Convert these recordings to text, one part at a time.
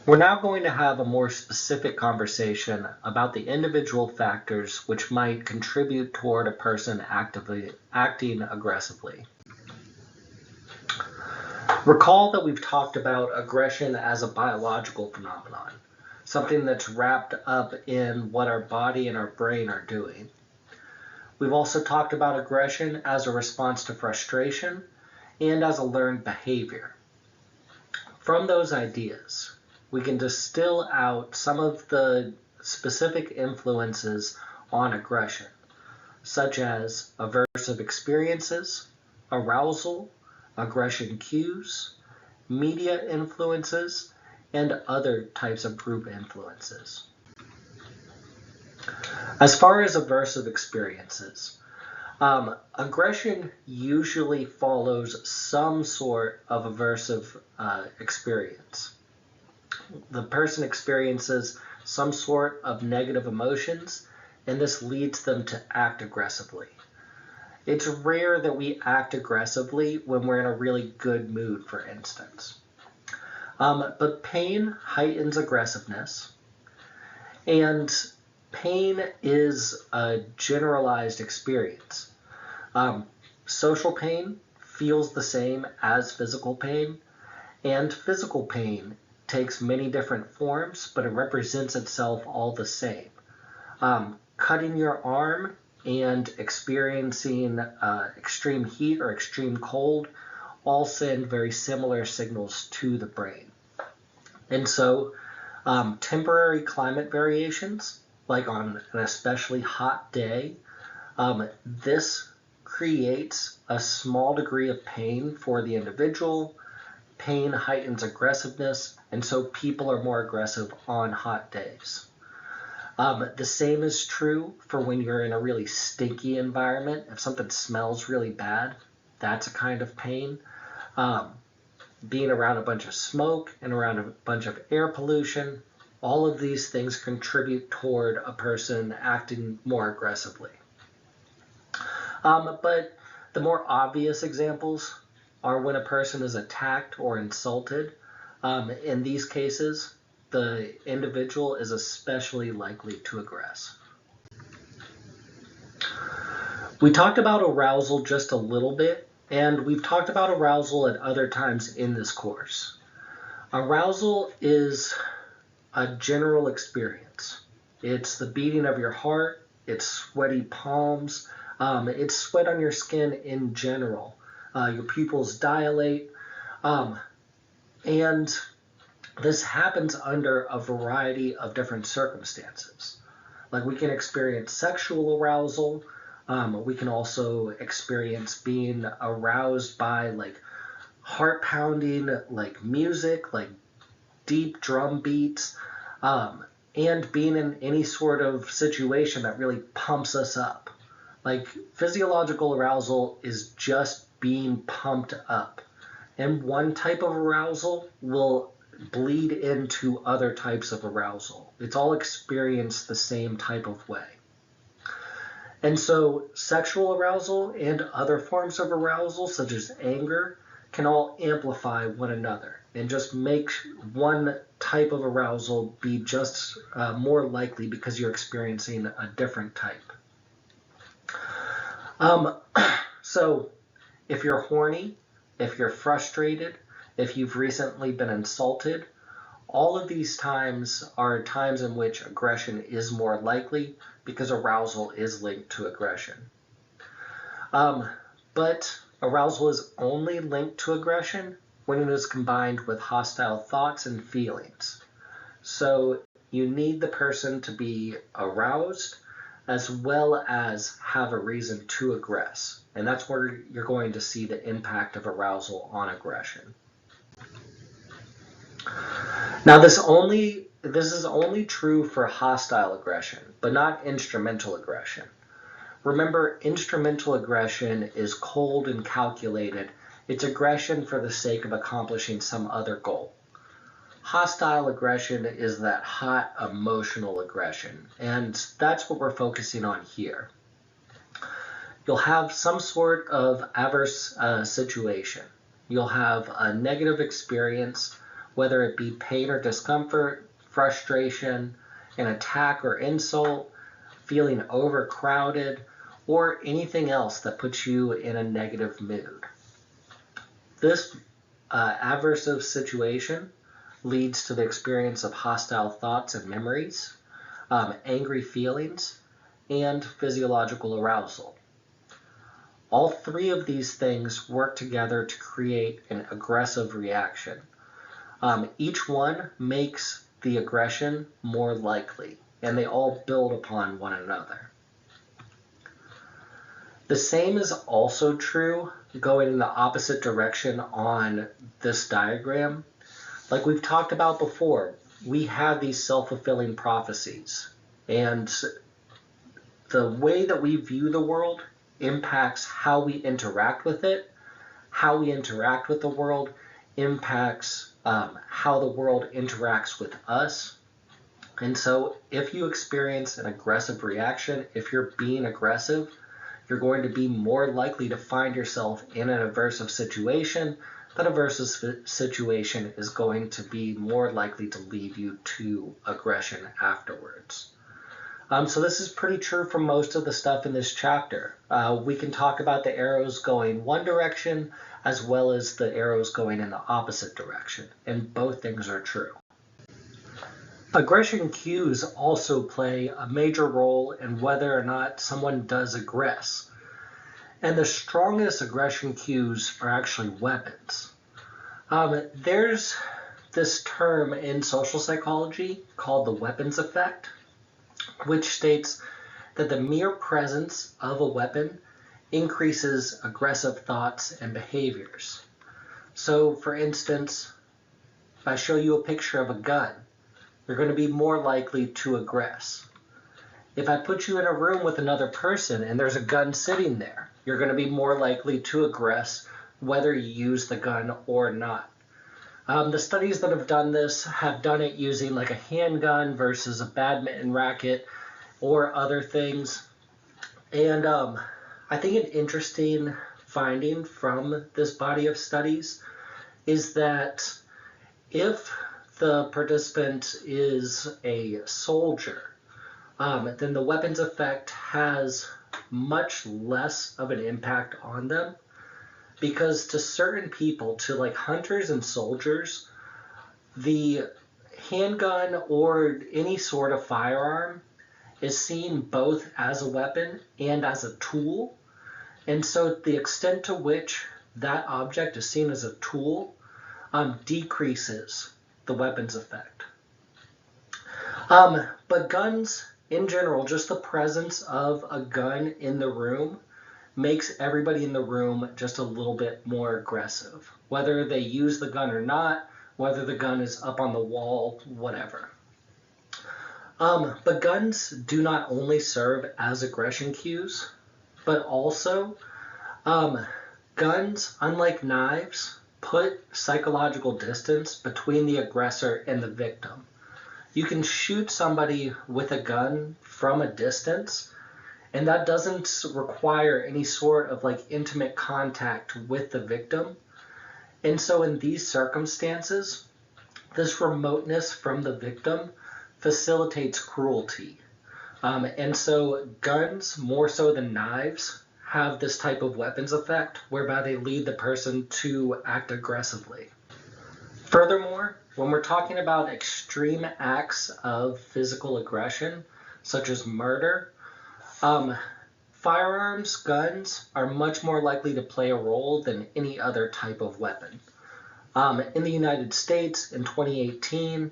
We're now going to have a more specific conversation about the individual factors which might contribute toward a person actively acting aggressively. Recall that we've talked about aggression as a biological phenomenon, something that's wrapped up in what our body and our brain are doing. We've also talked about aggression as a response to frustration and as a learned behavior. From those ideas, we can distill out some of the specific influences on aggression, such as aversive experiences, arousal, aggression cues, media influences, and other types of group influences. As far as aversive experiences, aggression usually follows some sort of aversive experience. The person experiences some sort of negative emotions, and this leads them to act aggressively. It's rare that we act aggressively when we're in a really good mood, for instance. But pain heightens aggressiveness, and pain is a generalized experience. Social pain feels the same as physical pain, and physical pain takes many different forms, but it represents itself all the same. Cutting your arm and experiencing extreme heat or extreme cold all send very similar signals to the brain. And so temporary climate variations, like on an especially hot day, this creates a small degree of pain for the individual. Pain heightens aggressiveness, and so people are more aggressive on hot days. The same is true for when you're in a really stinky environment. If something smells really bad, that's a kind of pain. Being around a bunch of smoke and around a bunch of air pollution, all of these things contribute toward a person acting more aggressively. But the more obvious examples are when a person is attacked or insulted. In these cases, the individual is especially likely to aggress. We talked about arousal just a little bit, and we've talked about arousal at other times in this course. Arousal is a general experience. It's the beating of your heart, it's sweaty palms, it's sweat on your skin in general. Your pupils dilate, and this happens under a variety of different circumstances. Like we can experience sexual arousal. We can also experience being aroused by like heart pounding, like music, like deep drum beats, and being in any sort of situation that really pumps us up. Like physiological arousal is just being pumped up. And one type of arousal will bleed into other types of arousal. It's all experienced the same type of way. And so sexual arousal and other forms of arousal, such as anger, can all amplify one another and just make one type of arousal be just more likely because you're experiencing a different type. So if you're horny, if you're frustrated, if you've recently been insulted, all of these times are times in which aggression is more likely because arousal is linked to aggression. But arousal is only linked to aggression when it is combined with hostile thoughts and feelings. So you need the person to be aroused as well as have a reason to aggress. And that's where you're going to see the impact of arousal on aggression. Now this is only true for hostile aggression, but not instrumental aggression. Remember, instrumental aggression is cold and calculated. It's aggression for the sake of accomplishing some other goal. Hostile aggression is that hot emotional aggression, and that's what we're focusing on here. You'll have some sort of adverse situation. You'll have a negative experience whether it be pain or discomfort, frustration, an attack or insult, feeling overcrowded, or anything else that puts you in a negative mood. This aversive situation leads to the experience of hostile thoughts and memories, angry feelings, and physiological arousal. All three of these things work together to create an aggressive reaction. Each one makes the aggression more likely, and they all build upon one another. The same is also true going in the opposite direction on this diagram. Like we've talked about before, we have these self-fulfilling prophecies, and the way that we view the world impacts how we interact with it. How we interact with the world impacts how the world interacts with us. And so if you experience an aggressive reaction, if you're being aggressive, you're going to be more likely to find yourself in an aversive situation. That aversive situation is going to be more likely to lead you to aggression afterwards. So this is pretty true for most of the stuff in this chapter. We can talk about the arrows going one direction as well as the arrows going in the opposite direction, and both things are true. Aggression cues also play a major role in whether or not someone does aggress. And the strongest aggression cues are actually weapons. There's this term in social psychology called the weapons effect, which states that the mere presence of a weapon increases aggressive thoughts and behaviors. So, for instance, if I show you a picture of a gun, you're going to be more likely to aggress. If I put you in a room with another person and there's a gun sitting there, you're going to be more likely to aggress whether you use the gun or not. The studies that have done this have done it using like a handgun versus a badminton racket or other things. And I think an interesting finding from this body of studies is that if the participant is a soldier, then the weapons effect has much less of an impact on them, because to certain people, to like hunters and soldiers, the handgun or any sort of firearm is seen both as a weapon and as a tool. And so the extent to which that object is seen as a tool decreases the weapons effect. But guns in general, just the presence of a gun in the room makes everybody in the room just a little bit more aggressive, whether they use the gun or not, whether the gun is up on the wall, whatever. But guns do not only serve as aggression cues, but also guns, unlike knives, put psychological distance between the aggressor and the victim. You can shoot somebody with a gun from a distance, and that doesn't require any sort of like intimate contact with the victim. And so in these circumstances, this remoteness from the victim facilitates cruelty. And so guns, more so than knives, have this type of weapons effect whereby they lead the person to act aggressively. Furthermore, when we're talking about extreme acts of physical aggression, such as murder, firearms, guns, are much more likely to play a role than any other type of weapon. In the United States, in 2018,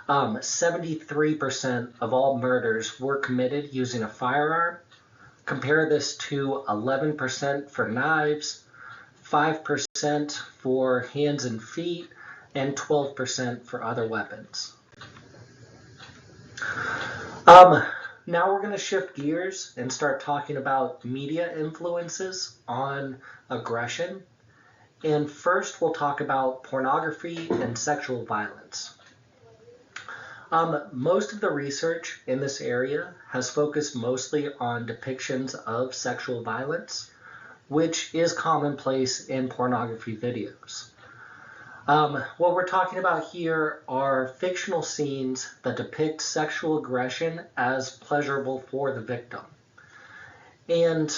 73% of all murders were committed using a firearm. Compare this to 11% for knives, 5% for hands and feet, and 12% for other weapons. Now we're going to shift gears and start talking about media influences on aggression. And first we'll talk about pornography and sexual violence. Most of the research in this area has focused mostly on depictions of sexual violence, which is commonplace in pornography videos. What we're talking about here are fictional scenes that depict sexual aggression as pleasurable for the victim. And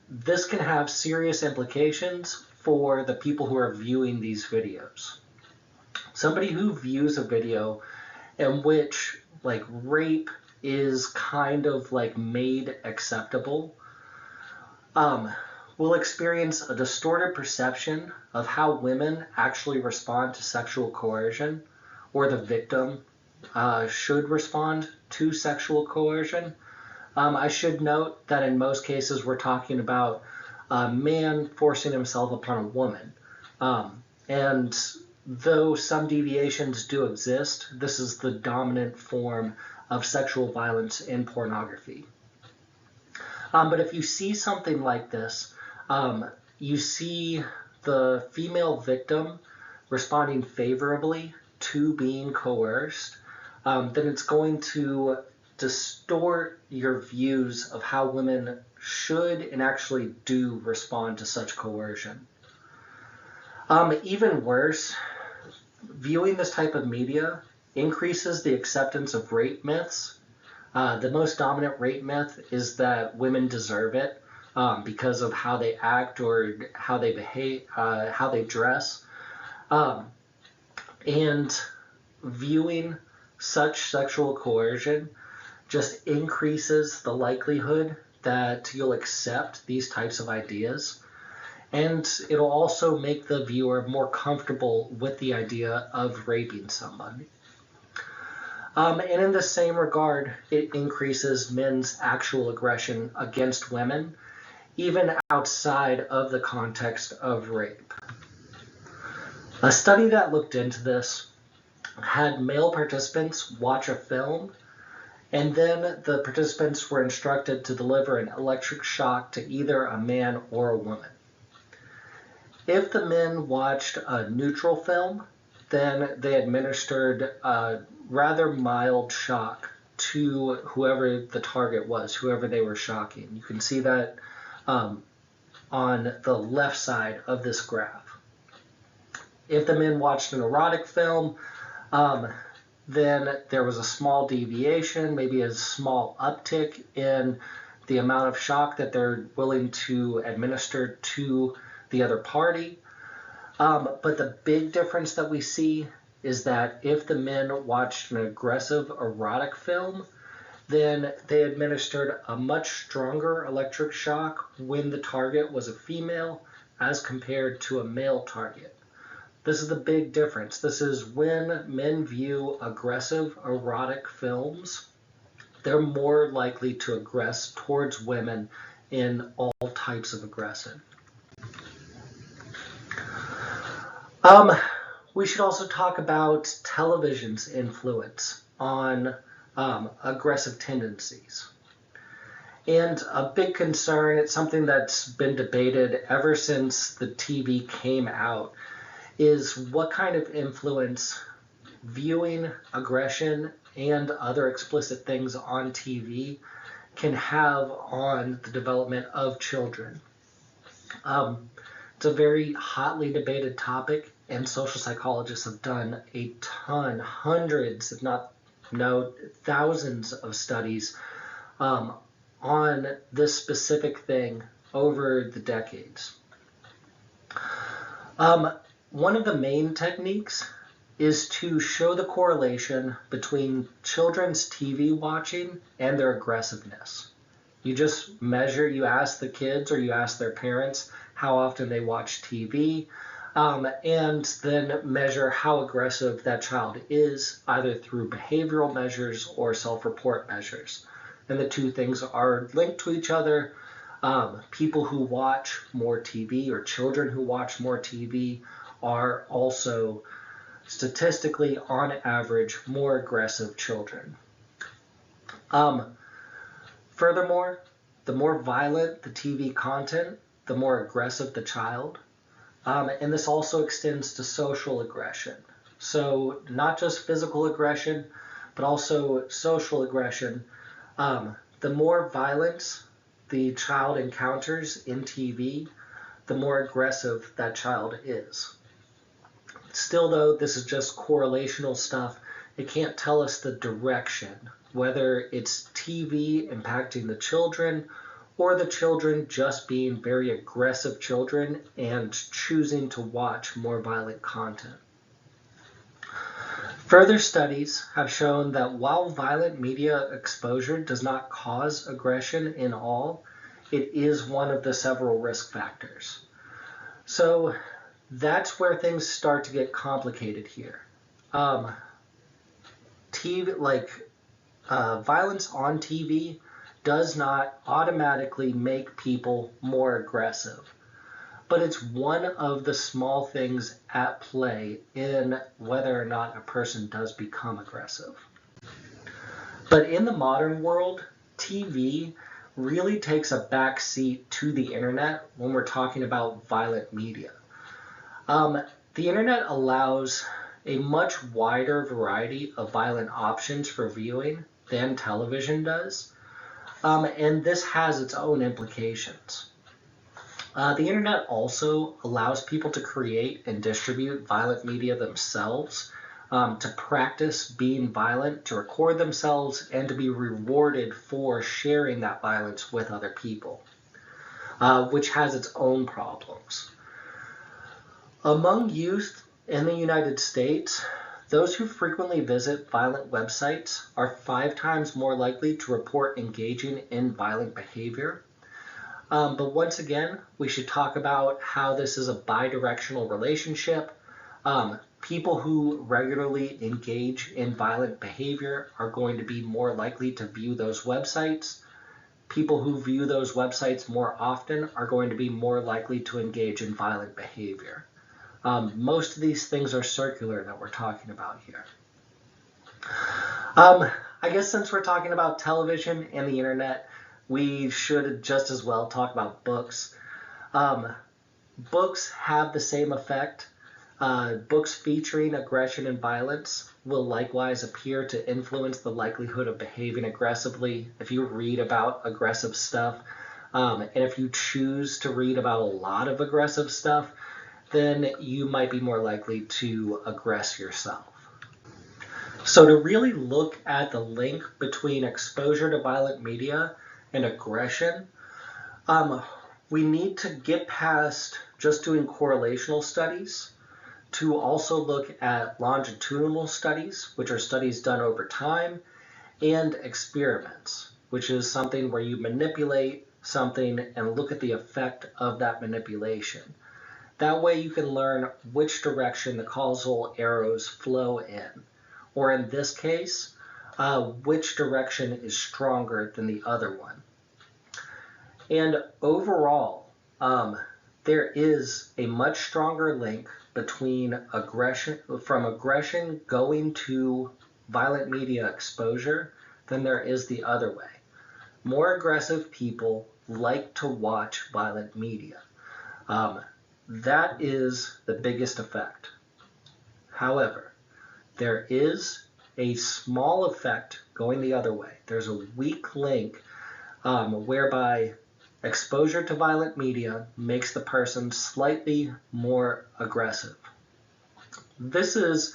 this can have serious implications for the people who are viewing these videos. Somebody who views a video in which like rape is kind of like made acceptable will experience a distorted perception of how women actually respond to sexual coercion, or the victim should respond to sexual coercion. I should note that in most cases we're talking about a man forcing himself upon a woman. And though some deviations do exist, this is the dominant form of sexual violence in pornography. But if you see something like this, you see the female victim responding favorably to being coerced, then it's going to distort your views of how women should and actually do respond to such coercion. Even worse, viewing this type of media increases the acceptance of rape myths. The most dominant rape myth is that women deserve it because of how they act or how they behave, how they dress. And viewing such sexual coercion just increases the likelihood that you'll accept these types of ideas. And it'll also make the viewer more comfortable with the idea of raping somebody. And in the same regard, it increases men's actual aggression against women, even outside of the context of rape. A study that looked into this had male participants watch a film, and then the participants were instructed to deliver an electric shock to either a man or a woman. If the men watched a neutral film, then they administered a rather mild shock to whoever the target was, whoever they were shocking. You can see that on the left side of this graph. If the men watched an erotic film, then there was a small deviation, maybe a small uptick in the amount of shock that they're willing to administer to the other party. But the big difference that we see is that if the men watched an aggressive erotic film, then they administered a much stronger electric shock when the target was a female as compared to a male target. This is the big difference. This is when men view aggressive erotic films, they're more likely to aggress towards women in all types of aggression. We should also talk about television's influence on aggressive tendencies. And a big concern, it's something that's been debated ever since the TV came out, is what kind of influence viewing aggression and other explicit things on TV can have on the development of children. It's a very hotly debated topic, and social psychologists have done a ton, hundreds, if not thousands of studies on this specific thing over the decades. One of the main techniques is to show the correlation between children's TV watching and their aggressiveness. You just measure, you ask the kids or you ask their parents how often they watch TV, and then measure how aggressive that child is, either through behavioral measures or self-report measures. And the two things are linked to each other. People who watch more TV or children who watch more TV are also statistically, on average, more aggressive children. Furthermore, the more violent the TV content, the more aggressive the child. And this also extends to social aggression. So not just physical aggression, but also social aggression. The more violence the child encounters in TV, the more aggressive that child is. Still though, this is just correlational stuff. It can't tell us the direction, whether it's TV impacting the children or the children just being very aggressive children and choosing to watch more violent content. Further studies have shown that while violent media exposure does not cause aggression in all, it is one of the several risk factors. So that's where things start to get complicated here. Violence on TV does not automatically make people more aggressive, but it's one of the small things at play in whether or not a person does become aggressive. But in the modern world, TV really takes a back seat to the internet when we're talking about violent media. The internet allows a much wider variety of violent options for viewing than television does, and this has its own implications. The internet also allows people to create and distribute violent media themselves, to practice being violent, to record themselves, and to be rewarded for sharing that violence with other people, which has its own problems. Among youth in the United States, those who frequently visit violent websites are 5 times more likely to report engaging in violent behavior. But once again, we should talk about how this is a bidirectional relationship. People who regularly engage in violent behavior are going to be more likely to view those websites. People who view those websites more often are going to be more likely to engage in violent behavior. Most of these things are circular that we're talking about here. I guess since we're talking about television and the internet, we should just as well talk about books. Books have the same effect. Books featuring aggression and violence will likewise appear to influence the likelihood of behaving aggressively if you read about aggressive stuff. And if you choose to read about a lot of aggressive stuff, then you might be more likely to aggress yourself. So to really look at the link between exposure to violent media and aggression, we need to get past just doing correlational studies to also look at longitudinal studies, which are studies done over time, and experiments, which is something where you manipulate something and look at the effect of that manipulation. That way you can learn which direction the causal arrows flow in, or in this case, which direction is stronger than the other one. And overall, there is a much stronger link between aggression going to violent media exposure than there is the other way. More aggressive people like to watch violent media. That is the biggest effect. However, there is a small effect going the other way. There's a weak link whereby exposure to violent media makes the person slightly more aggressive. This is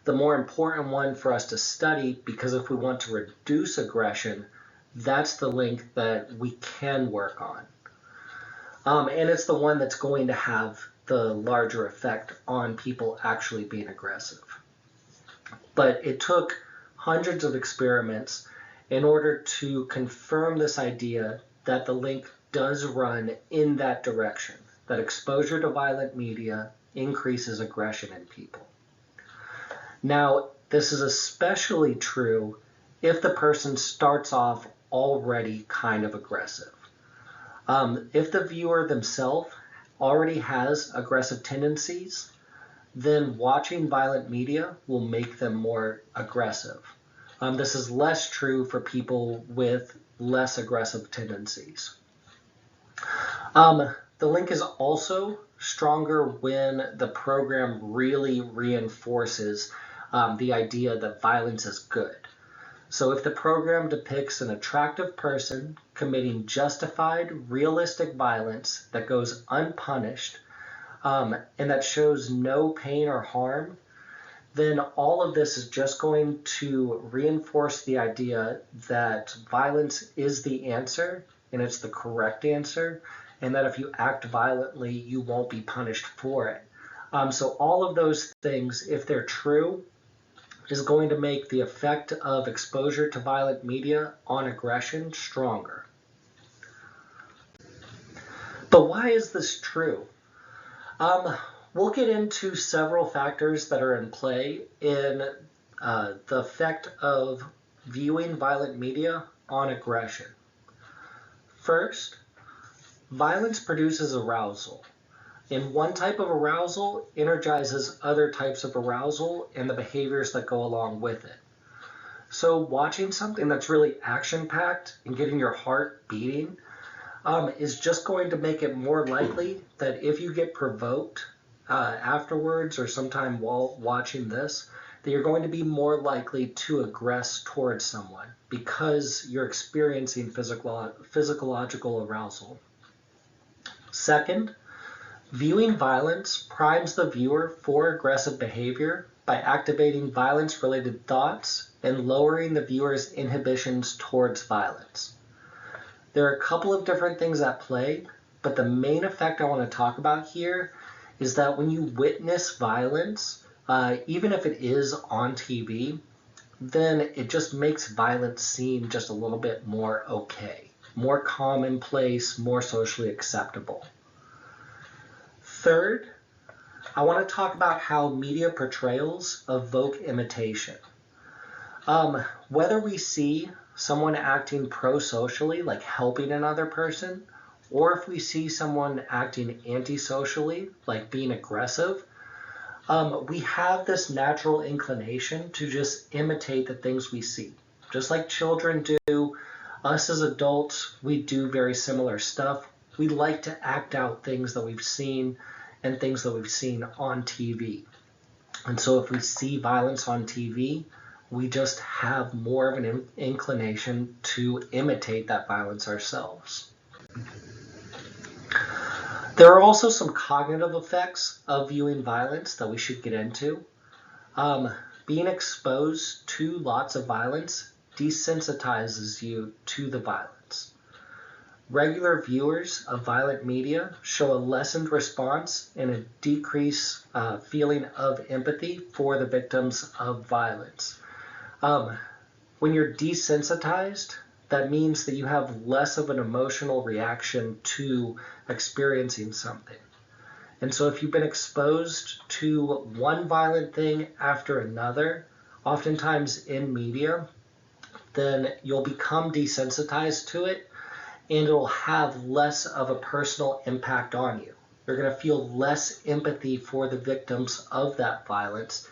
the more important one for us to study because if we want to reduce aggression, that's the link that we can work on. And it's the one that's going to have the larger effect on people actually being aggressive. But it took hundreds of experiments in order to confirm this idea that the link does run in that direction, that exposure to violent media increases aggression in people. Now, this is especially true if the person starts off already kind of aggressive. If the viewer themselves already has aggressive tendencies, then watching violent media will make them more aggressive. This is less true for people with less aggressive tendencies. The link is also stronger when the program really reinforces the idea that violence is good. So if the program depicts an attractive person committing justified, realistic violence that goes unpunished, and that shows no pain or harm, then all of this is just going to reinforce the idea that violence is the answer and it's the correct answer, and that if you act violently, you won't be punished for it. So all of those things, if they're true, is going to make the effect of exposure to violent media on aggression stronger. But why is this true? We'll get into several factors that are in play in the effect of viewing violent media on aggression. First, violence produces arousal. And one type of arousal energizes other types of arousal and the behaviors that go along with it. So watching something that's really action-packed and getting your heart beating is just going to make it more likely that if you get provoked afterwards or sometime while watching this, that you're going to be more likely to aggress towards someone because you're experiencing physiological arousal. Second, viewing violence primes the viewer for aggressive behavior by activating violence-related thoughts and lowering the viewer's inhibitions towards violence. There are a couple of different things at play, but the main effect I want to talk about here is that when you witness violence, even if it is on TV, then it just makes violence seem just a little bit more okay, more commonplace, more socially acceptable. Third, I want to talk about how media portrayals evoke imitation. Whether we see someone acting pro-socially, like helping another person, or if we see someone acting anti-socially, like being aggressive, we have this natural inclination to just imitate the things we see. Just like children do, us as adults, we do very similar stuff. We like to act out things that we've seen and things that we've seen on TV. And so if we see violence on TV, we just have more of an inclination to imitate that violence ourselves. There are also some cognitive effects of viewing violence that we should get into. Being exposed to lots of violence desensitizes you to the violence. Regular viewers of violent media show a lessened response and a decreased feeling of empathy for the victims of violence. When you're desensitized, that means that you have less of an emotional reaction to experiencing something. And so if you've been exposed to one violent thing after another, oftentimes in media, then you'll become desensitized to it, and it'll have less of a personal impact on you. You're going to feel less empathy for the victims of that violence,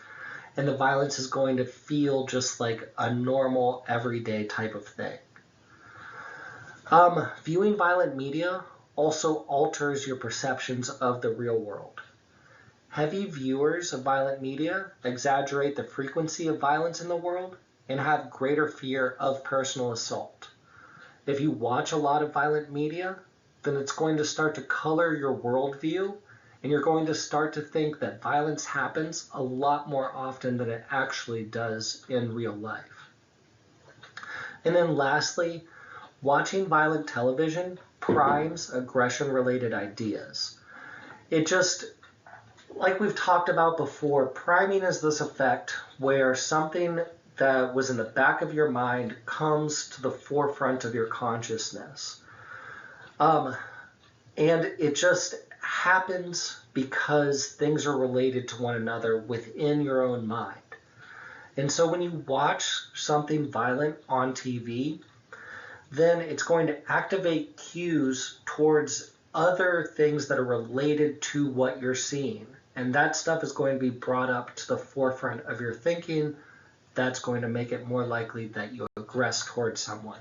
and the violence is going to feel just like a normal, everyday type of thing. Viewing violent media also alters your perceptions of the real world. Heavy viewers of violent media exaggerate the frequency of violence in the world and have greater fear of personal assault. If you watch a lot of violent media, then it's going to start to color your worldview, and you're going to start to think that violence happens a lot more often than it actually does in real life. And then lastly, watching violent television primes aggression-related ideas. It just, like we've talked about before, priming is this effect where something that was in the back of your mind comes to the forefront of your consciousness. And it just happens because things are related to one another within your own mind. And so when you watch something violent on TV, then it's going to activate cues towards other things that are related to what you're seeing. And that stuff is going to be brought up to the forefront of your thinking. That's going to make it more likely that you aggress towards someone.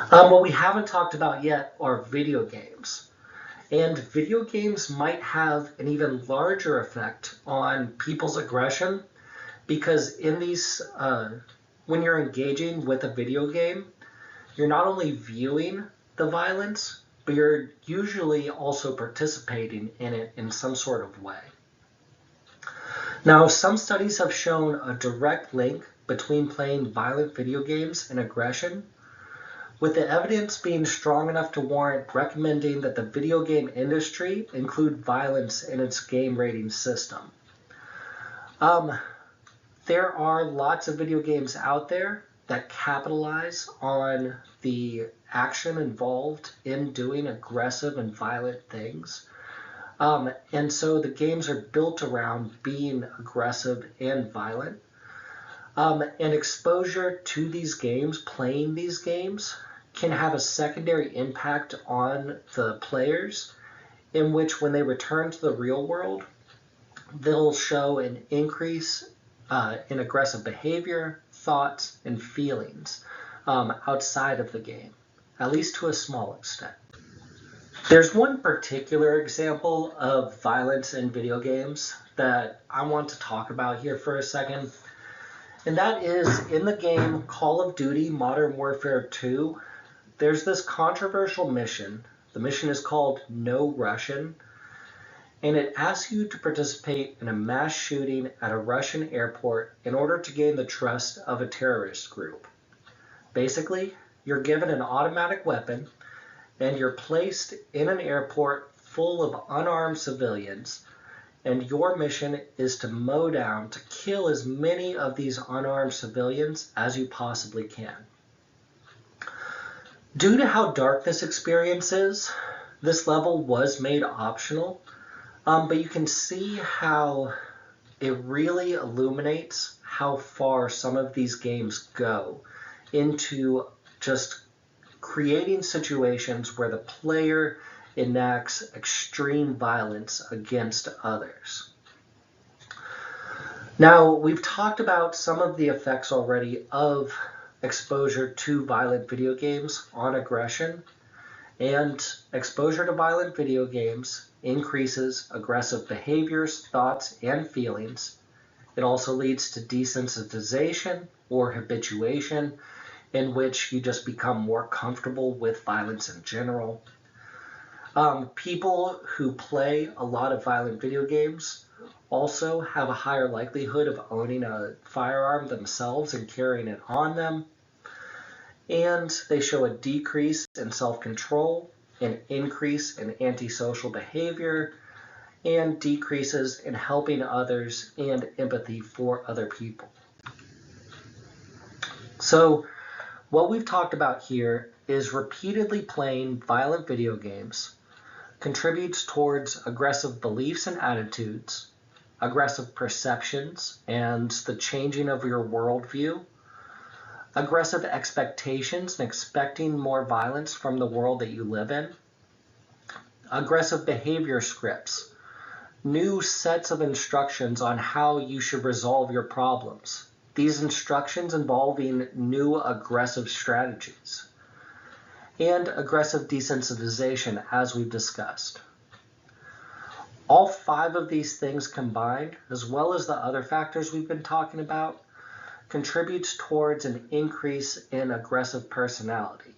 What we haven't talked about yet are video games. And video games might have an even larger effect on people's aggression because in these, when you're engaging with a video game, you're not only viewing the violence, but you're usually also participating in it in some sort of way. Now, some studies have shown a direct link between playing violent video games and aggression, with the evidence being strong enough to warrant recommending that the video game industry include violence in its game rating system. There are lots of video games out there that capitalize on the action involved in doing aggressive and violent things. And so the games are built around being aggressive and violent. And exposure to these games, playing these games, can have a secondary impact on the players, in which when they return to the real world, they'll show an increase in aggressive behavior, thoughts, and feelings outside of the game, at least to a small extent. There's one particular example of violence in video games that I want to talk about here for a second, and that is in the game Call of Duty Modern Warfare 2. There's this controversial mission. The mission is called No Russian, and it asks you to participate in a mass shooting at a Russian airport in order to gain the trust of a terrorist group. Basically, you're given an automatic weapon and you're placed in an airport full of unarmed civilians, and your mission is to mow down, to kill as many of these unarmed civilians as you possibly can. Due to how dark this experience is, this level was made optional, but you can see how it really illuminates how far some of these games go into just creating situations where the player enacts extreme violence against others. Now, we've talked about some of the effects already of exposure to violent video games on aggression, and exposure to violent video games increases aggressive behaviors, thoughts, and feelings. It also leads to desensitization or habituation, in which you just become more comfortable with violence in general. People who play a lot of violent video games also have a higher likelihood of owning a firearm themselves and carrying it on them. And they show a decrease in self-control, an increase in antisocial behavior, and decreases in helping others and empathy for other people. So, what we've talked about here is repeatedly playing violent video games contributes towards aggressive beliefs and attitudes, aggressive perceptions and the changing of your worldview, aggressive expectations and expecting more violence from the world that you live in, aggressive behavior scripts, new sets of instructions on how you should resolve your problems. These instructions involving new aggressive strategies, and aggressive desensitization, as we've discussed. All 5 of these things combined, as well as the other factors we've been talking about, contributes towards an increase in aggressive personality.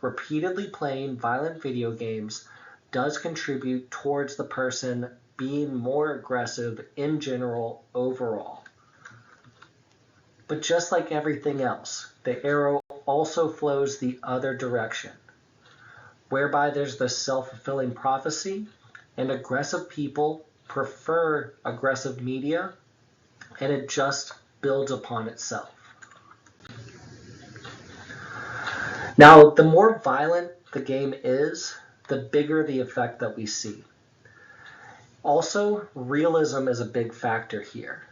Repeatedly playing violent video games does contribute towards the person being more aggressive in general overall. But just like everything else, the arrow also flows the other direction, whereby there's the self-fulfilling prophecy, and aggressive people prefer aggressive media, and it just builds upon itself. Now, the more violent the game is, the bigger the effect that we see. Also, realism is a big factor here.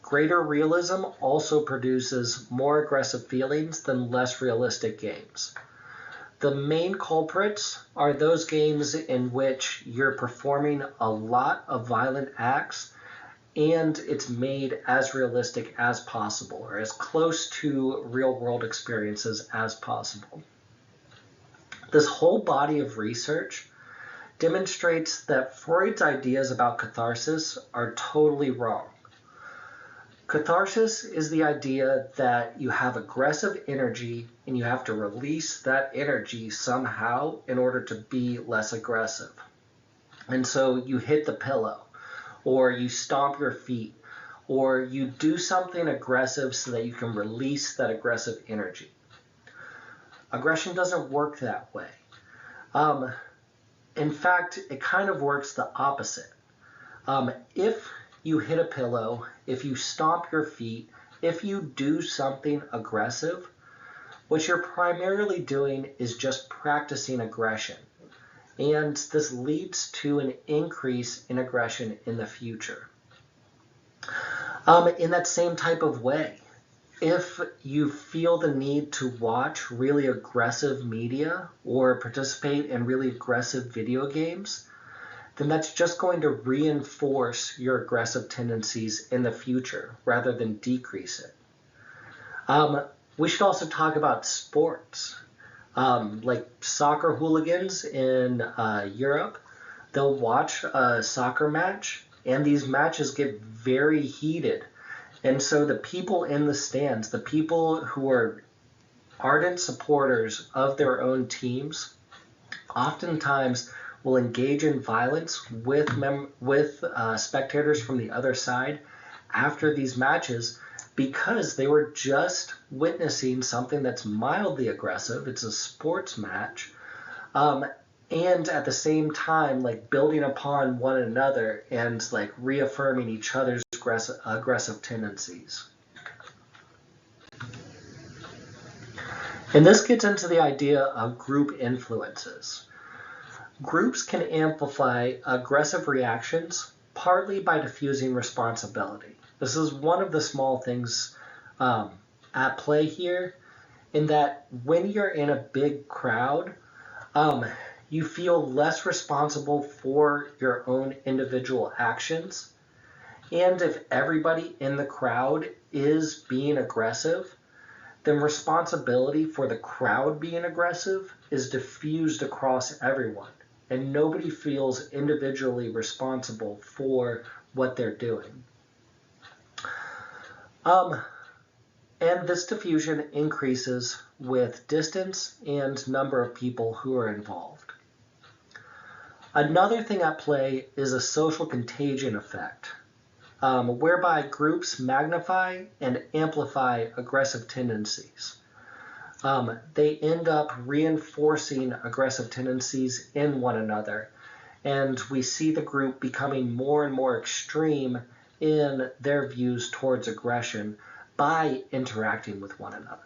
Greater realism also produces more aggressive feelings than less realistic games. The main culprits are those games in which you're performing a lot of violent acts and it's made as realistic as possible, or as close to real-world experiences as possible. This whole body of research demonstrates that Freud's ideas about catharsis are totally wrong. Catharsis is the idea that you have aggressive energy and you have to release that energy somehow in order to be less aggressive. And so you hit the pillow, or you stomp your feet, or you do something aggressive so that you can release that aggressive energy. Aggression doesn't work that way. In fact, it kind of works the opposite. If you hit a pillow, if you stomp your feet, if you do something aggressive, what you're primarily doing is just practicing aggression. And this leads to an increase in aggression in the future. In that same type of way, if you feel the need to watch really aggressive media or participate in really aggressive video games, then that's just going to reinforce your aggressive tendencies in the future rather than decrease it. We should also talk about sports. Like soccer hooligans in Europe, they'll watch a soccer match, and these matches get very heated. And so the people in the stands, the people who are ardent supporters of their own teams, oftentimes will engage in violence with spectators from the other side after these matches because they were just witnessing something that's mildly aggressive. It's a sports match. And at the same time, like building upon one another and like reaffirming each other's aggressive tendencies. And this gets into the idea of group influences. Groups can amplify aggressive reactions partly by diffusing responsibility. This is one of the small things at play here, in that when you're in a big crowd, you feel less responsible for your own individual actions. And if everybody in the crowd is being aggressive, then responsibility for the crowd being aggressive is diffused across everyone. And nobody feels individually responsible for what they're doing. And this diffusion increases with distance and number of people who are involved. Another thing at play is a social contagion effect, whereby groups magnify and amplify aggressive tendencies. They end up reinforcing aggressive tendencies in one another, and we see the group becoming more and more extreme in their views towards aggression by interacting with one another.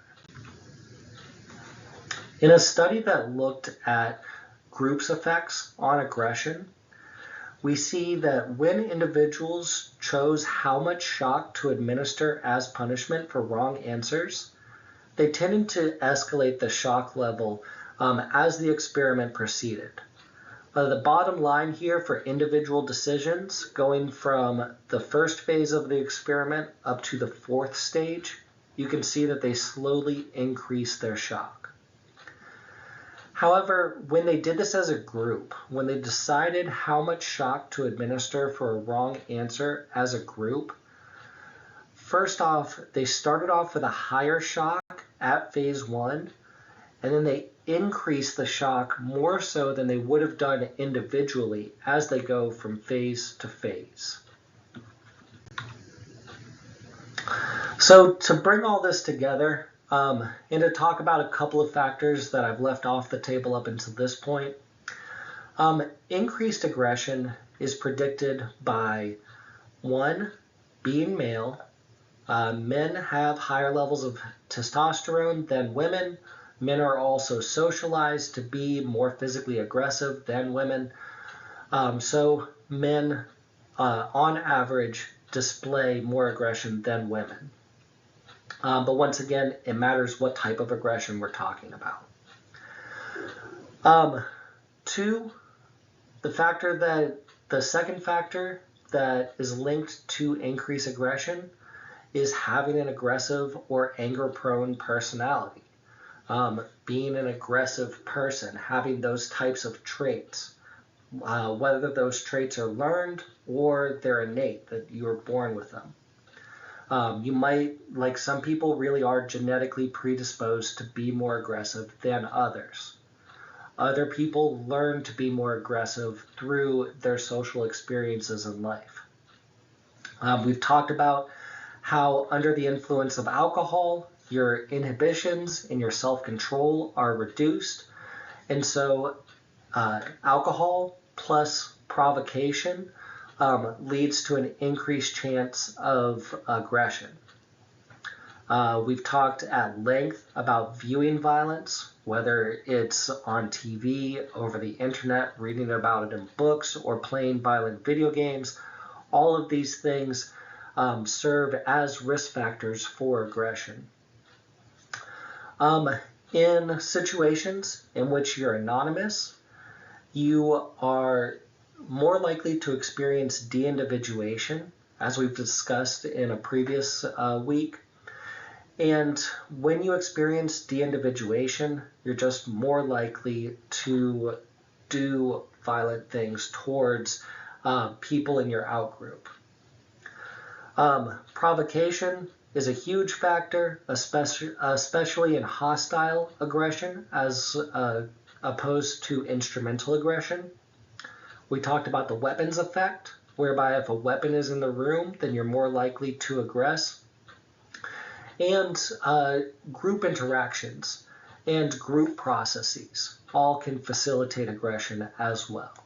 In a study that looked at groups' effects on aggression, we see that when individuals chose how much shock to administer as punishment for wrong answers, they tended to escalate the shock level as the experiment proceeded. The bottom line here for individual decisions, going from the first phase of the experiment up to the fourth stage, you can see that they slowly increase their shock. However, when they did this as a group, when they decided how much shock to administer for a wrong answer as a group, first off, they started off with a higher shock at phase 1, and then they increase the shock more so than they would have done individually as they go from phase to phase. So to bring all this together, and to talk about a couple of factors that I've left off the table up until this point, increased aggression is predicted by, 1, being male. Men have higher levels of testosterone than women. Men are also socialized to be more physically aggressive than women. So men, on average, display more aggression than women. But once again, it matters what type of aggression we're talking about. 2, the second factor that is linked to increased aggression is having an aggressive or anger-prone personality. Being an aggressive person, having those types of traits, whether those traits are learned or they're innate, that you were born with them. You might, like some people really are genetically predisposed to be more aggressive than others. Other people learn to be more aggressive through their social experiences in life. We've talked about how under the influence of alcohol, your inhibitions and your self-control are reduced. And so alcohol plus provocation leads to an increased chance of aggression. We've talked at length about viewing violence, whether it's on TV, over the internet, reading about it in books, or playing violent video games. All of these things serve as risk factors for aggression. In situations in which you're anonymous, you are more likely to experience de-individuation, as we've discussed in a previous week. And when you experience de-individuation, you're just more likely to do violent things towards people in your outgroup. Provocation is a huge factor, especially in hostile aggression as opposed to instrumental aggression. We talked about the weapons effect, whereby if a weapon is in the room, then you're more likely to aggress. And group interactions and group processes all can facilitate aggression as well.